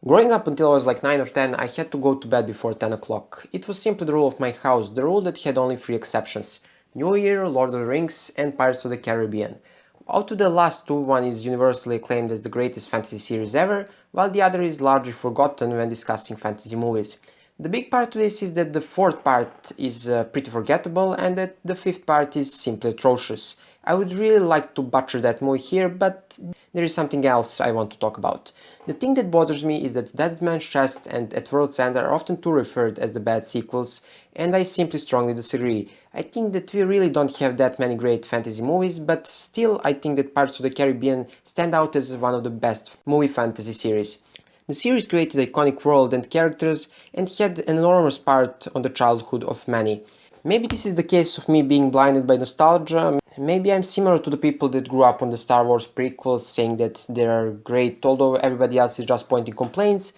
Growing up until I was like 9 or 10, I had to go to bed before 10 o'clock. It was simply the rule of my house, the rule that had only three exceptions: New Year, Lord of the Rings, and Pirates of the Caribbean. Out of the last two, one is universally acclaimed as the greatest fantasy series ever, while the other is largely forgotten when discussing fantasy movies. The big part of this is that the fourth part is pretty forgettable and that the fifth part is simply atrocious. I would really like to butcher that movie here, but there is something else I want to talk about. The thing that bothers me is that Dead Man's Chest and At World's End are often too referred as the bad sequels, and I simply strongly disagree. I think that we really don't have that many great fantasy movies, but still I think that Pirates of the Caribbean stand out as one of the best movie fantasy series. The series created iconic world and characters and had an enormous part on the childhood of many. Maybe this is the case of me being blinded by nostalgia. Maybe I'm similar to the people that grew up on the Star Wars prequels saying that they are great, although everybody else is just pointing complaints.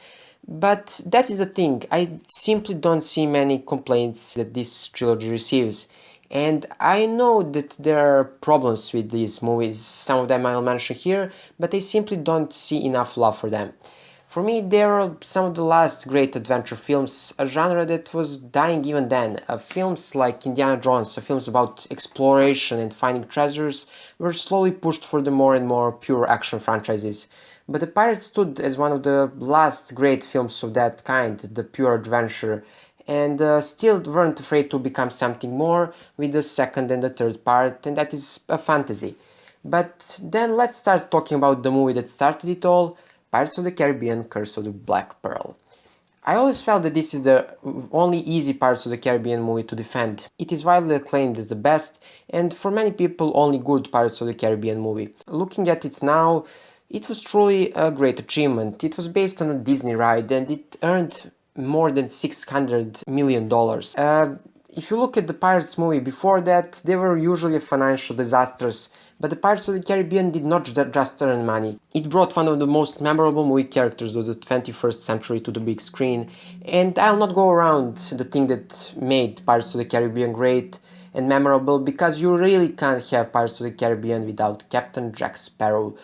But that is the thing, I simply don't see many complaints that this trilogy receives. And I know that there are problems with these movies, some of them I'll mention here, but I simply don't see enough love for them. For me, they are some of the last great adventure films, a genre that was dying even then. Films like Indiana Jones, films about exploration and finding treasures, were slowly pushed for the more and more pure action franchises. But The Pirates stood as one of the last great films of that kind, the pure adventure, and still weren't afraid to become something more with the second and the third part, and that is a fantasy. But then let's start talking about the movie that started it all, Pirates of the Caribbean: Curse of the Black Pearl. I always felt that this is the only easy Pirates of the Caribbean movie to defend. It is widely acclaimed as the best, and for many people only good Pirates of the Caribbean movie. Looking at it now, it was truly a great achievement. It was based on a Disney ride and it earned more than $600 million. If you look at the Pirates movie before that, they were usually financial disasters, but the Pirates of the Caribbean did not just earn money. It brought one of the most memorable movie characters of the 21st century to the big screen, and I'll not go around the thing that made Pirates of the Caribbean great and memorable, because you really can't have Pirates of the Caribbean without Captain Jack Sparrow.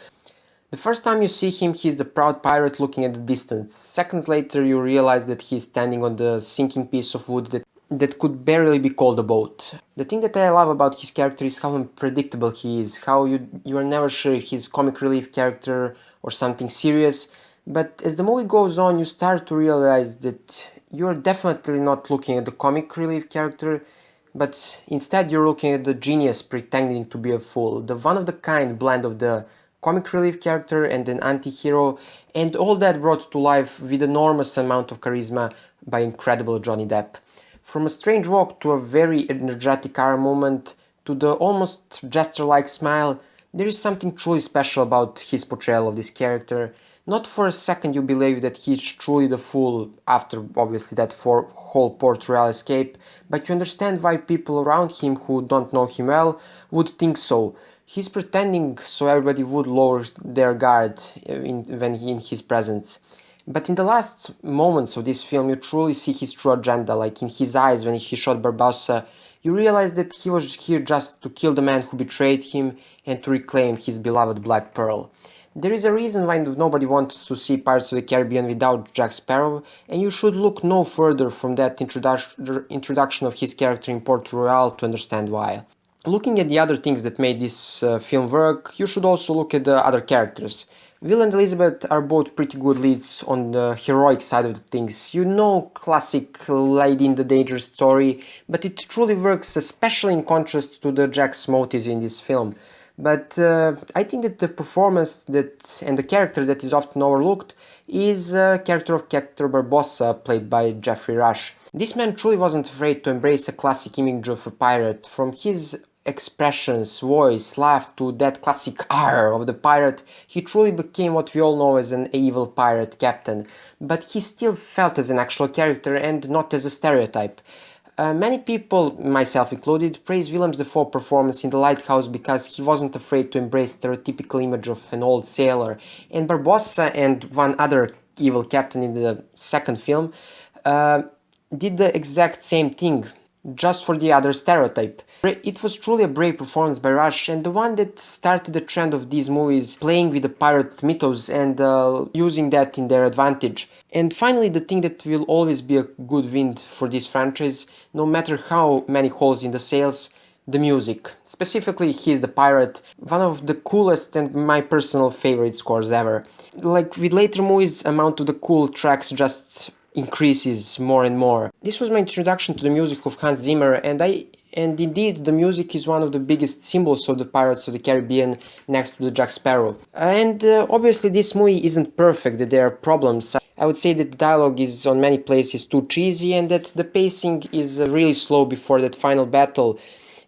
The first time you see him, he's the proud pirate looking at the distance. Seconds later, you realize that he's standing on the sinking piece of wood that could barely be called a boat. The thing that I love about his character is how unpredictable he is, how you are never sure if he's comic relief character or something serious. But as the movie goes on, you start to realize that you're definitely not looking at the comic relief character, but instead you're looking at the genius pretending to be a fool, the one-of-the-kind blend of the comic relief character and an anti-hero, and all that brought to life with enormous amount of charisma by incredible Johnny Depp. From a strange walk to a very energetic hour moment to the almost jester-like smile, there is something truly special about his portrayal of this character. Not for a second you believe that he's truly the fool after obviously that whole Port Royal escape, but you understand why people around him who don't know him well would think so. He's pretending so everybody would lower their guard in his presence. But in the last moments of this film, you truly see his true agenda, like in his eyes when he shot Barbossa. You realize that he was here just to kill the man who betrayed him and to reclaim his beloved Black Pearl. There is a reason why nobody wants to see Pirates of the Caribbean without Jack Sparrow, and you should look no further from that introduction of his character in Port Royal to understand why. Looking at the other things that made this film work, you should also look at the other characters. Will and Elizabeth are both pretty good leads on the heroic side of the things. You know, classic lady in the danger story, but it truly works, especially in contrast to the Jack's motives in this film. But I think that the performance that and the character that is often overlooked is character of Hector Barbossa, played by Jeffrey Rush. This man truly wasn't afraid to embrace a classic image of a pirate. From his expressions, voice, laugh to that classic R of the pirate, he truly became what we all know as an evil pirate captain. But he still felt as an actual character and not as a stereotype. Many people, myself included, praise Williams Dafoe's performance in The Lighthouse because he wasn't afraid to embrace the stereotypical image of an old sailor, and Barbossa and one other evil captain in the second film did the exact same thing. just for the other stereotype. It was truly a brave performance by Rush, and the one that started the trend of these movies playing with the pirate mythos and using that in their advantage. And finally, the thing that will always be a good win for this franchise, no matter how many holes in the sales, the music. Specifically, He's the Pirate, one of the coolest and my personal favorite scores ever. Like with later movies, amount of the cool tracks just increases more and more. This was my introduction to the music of Hans Zimmer, and indeed the music is one of the biggest symbols of the Pirates of the Caribbean next to the Jack Sparrow. And obviously this movie isn't perfect, there are problems. I would say that the dialogue is on many places too cheesy and that the pacing is really slow before that final battle.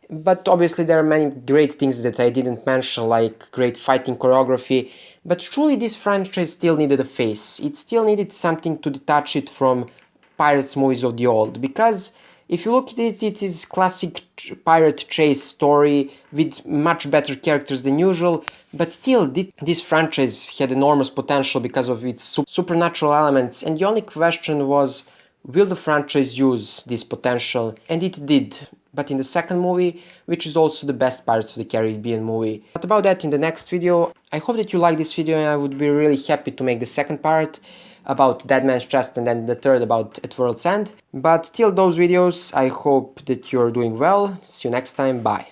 But obviously there are many great things that I didn't mention, like great fighting choreography. But truly this franchise still needed a face. It still needed something to detach it from pirates movies of the old. Because if you look at it, it is classic pirate chase story with much better characters than usual. But still, this franchise had enormous potential because of its supernatural elements. And the only question was, will the franchise use this potential? And it did. But in the second movie, which is also the best Pirates of the Caribbean movie. But about that in the next video. I hope that you like this video and I would be really happy to make the second part about Dead Man's Chest and then the third about At World's End. But till those videos, I hope that you're doing well. See you next time, bye.